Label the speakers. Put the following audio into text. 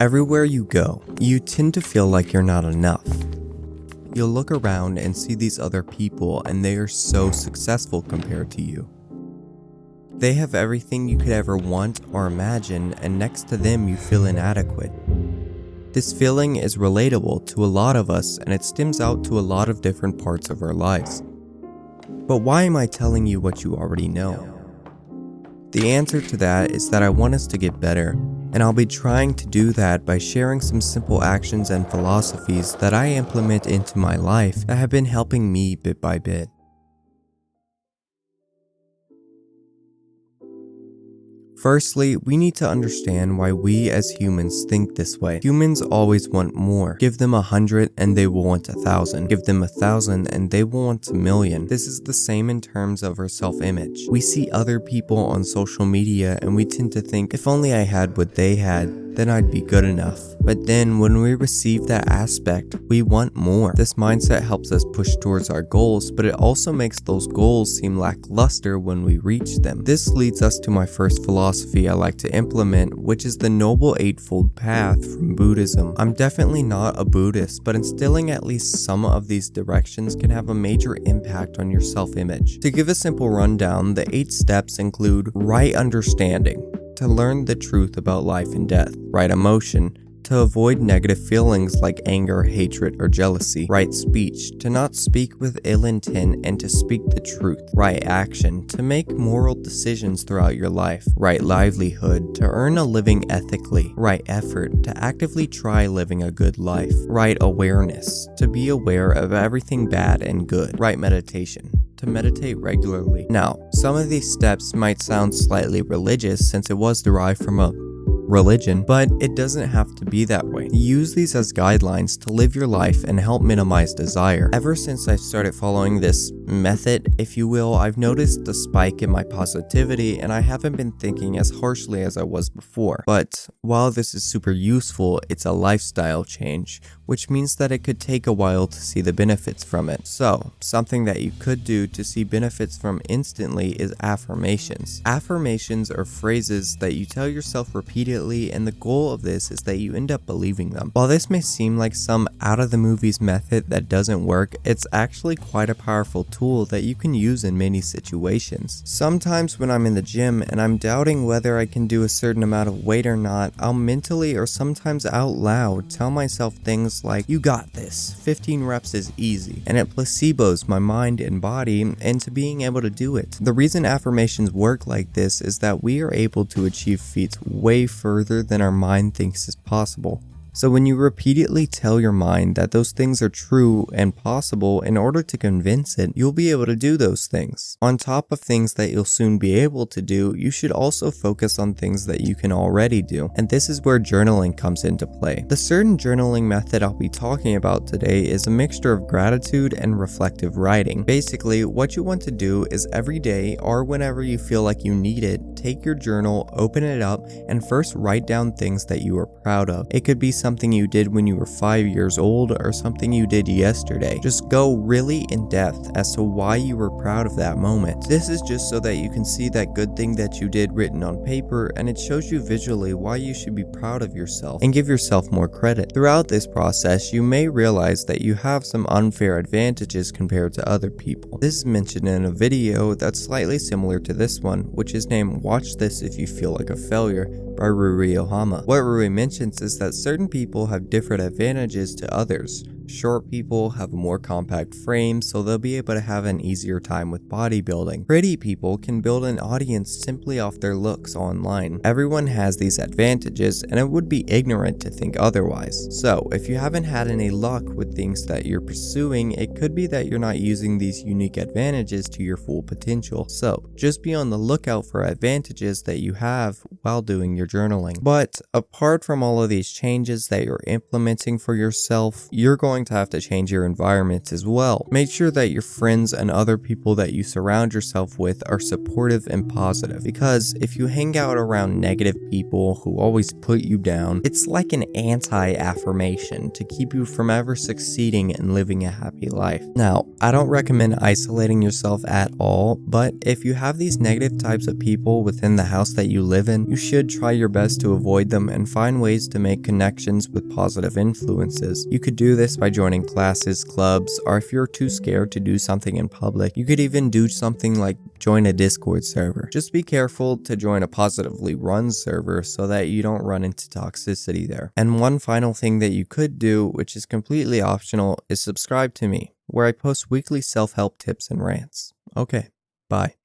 Speaker 1: Everywhere you go, you tend to feel like you're not enough. You'll look around and see these other people and they are so successful compared to you. They have everything you could ever want or imagine, and next to them you feel inadequate. This feeling is relatable to a lot of us, and it stems out to a lot of different parts of our lives. But why am I telling you what you already know? The answer to that is that I want us to get better, and I'll be trying to do that by sharing some simple actions and philosophies that I implement into my life that have been helping me bit by bit. Firstly, we need to understand why we as humans think this way. Humans always want more. Give them 100 and they will want 1,000. Give them 1,000 and they will want 1,000,000. This is the same in terms of our self-image. We see other people on social media and we tend to think, if only I had what they had, then I'd be good enough. But then when we receive that aspect, we want more. This mindset helps us push towards our goals, but it also makes those goals seem lackluster when we reach them. This leads us to my first philosophy I like to implement, which is the Noble Eightfold Path from Buddhism. I'm definitely not a Buddhist, but instilling at least some of these directions can have a major impact on your self-image. To give a simple rundown, the 8 steps include right understanding, to learn the truth about life and death. Right emotion, to avoid negative feelings like anger, hatred, or jealousy. Right speech, to not speak with ill intent and to speak the truth. Right action, to make moral decisions throughout your life. Right livelihood, to earn a living ethically. Right effort, to actively try living a good life. Right awareness, to be aware of everything bad and good. Right meditation, to meditate regularly. Now, some of these steps might sound slightly religious since it was derived from a religion, but it doesn't have to be that way. Use these as guidelines to live your life and help minimize desire. Ever since I started following this method, if you will, I've noticed a spike in my positivity and I haven't been thinking as harshly as I was before. But while this is super useful, it's a lifestyle change, which means that it could take a while to see the benefits from it. So, something that you could do to see benefits from instantly is affirmations. Affirmations are phrases that you tell yourself repeatedly, and the goal of this is that you end up believing them. While this may seem like some out of the movies method that doesn't work, it's actually quite a powerful tool that you can use in many situations. Sometimes when I'm in the gym and I'm doubting whether I can do a certain amount of weight or not, I'll mentally or sometimes out loud tell myself things like, "You got this, 15 reps is easy," and it placebos my mind and body into being able to do it. The reason affirmations work like this is that we are able to achieve feats way further than our mind thinks is possible. So when you repeatedly tell your mind that those things are true and possible in order to convince it, you'll be able to do those things. On top of things that you'll soon be able to do, you should also focus on things that you can already do. And this is where journaling comes into play. The certain journaling method I'll be talking about today is a mixture of gratitude and reflective writing. Basically, what you want to do is every day or whenever you feel like you need it, take your journal, open it up, and first write down things that you are proud of. It could be something you did when you were 5 years old or something you did yesterday. Just go really in depth as to why you were proud of that moment. This is just so that you can see that good thing that you did written on paper, and it shows you visually why you should be proud of yourself and give yourself more credit. Throughout this process, you may realize that you have some unfair advantages compared to other people. This is mentioned in a video that's slightly similar to this one, which is named "Watch This If You Feel Like a Failure" by Rui Ohama. What Rui mentions is that certain people have different advantages to others. Short people have a more compact frame, so they'll be able to have an easier time with bodybuilding. Pretty people can build an audience simply off their looks online. Everyone has these advantages, and it would be ignorant to think otherwise. So, if you haven't had any luck with things that you're pursuing, it could be that you're not using these unique advantages to your full potential. So, just be on the lookout for advantages that you have while doing your journaling. But apart from all of these changes that you're implementing for yourself, you're going to have to change your environment as well. Make sure that your friends and other people that you surround yourself with are supportive and positive, because if you hang out around negative people who always put you down, it's like an anti-affirmation to keep you from ever succeeding and living a happy life. Now, I don't recommend isolating yourself at all, but if you have these negative types of people within the house that you live in, you should try your best to avoid them and find ways to make connections with positive influences. You could do this by joining classes, clubs, or if you're too scared to do something in public, you could even do something like join a Discord server. Just be careful to join a positively run server so that you don't run into toxicity there. And one final thing that you could do, which is completely optional, is subscribe to me, where I post weekly self-help tips and rants. Okay, bye.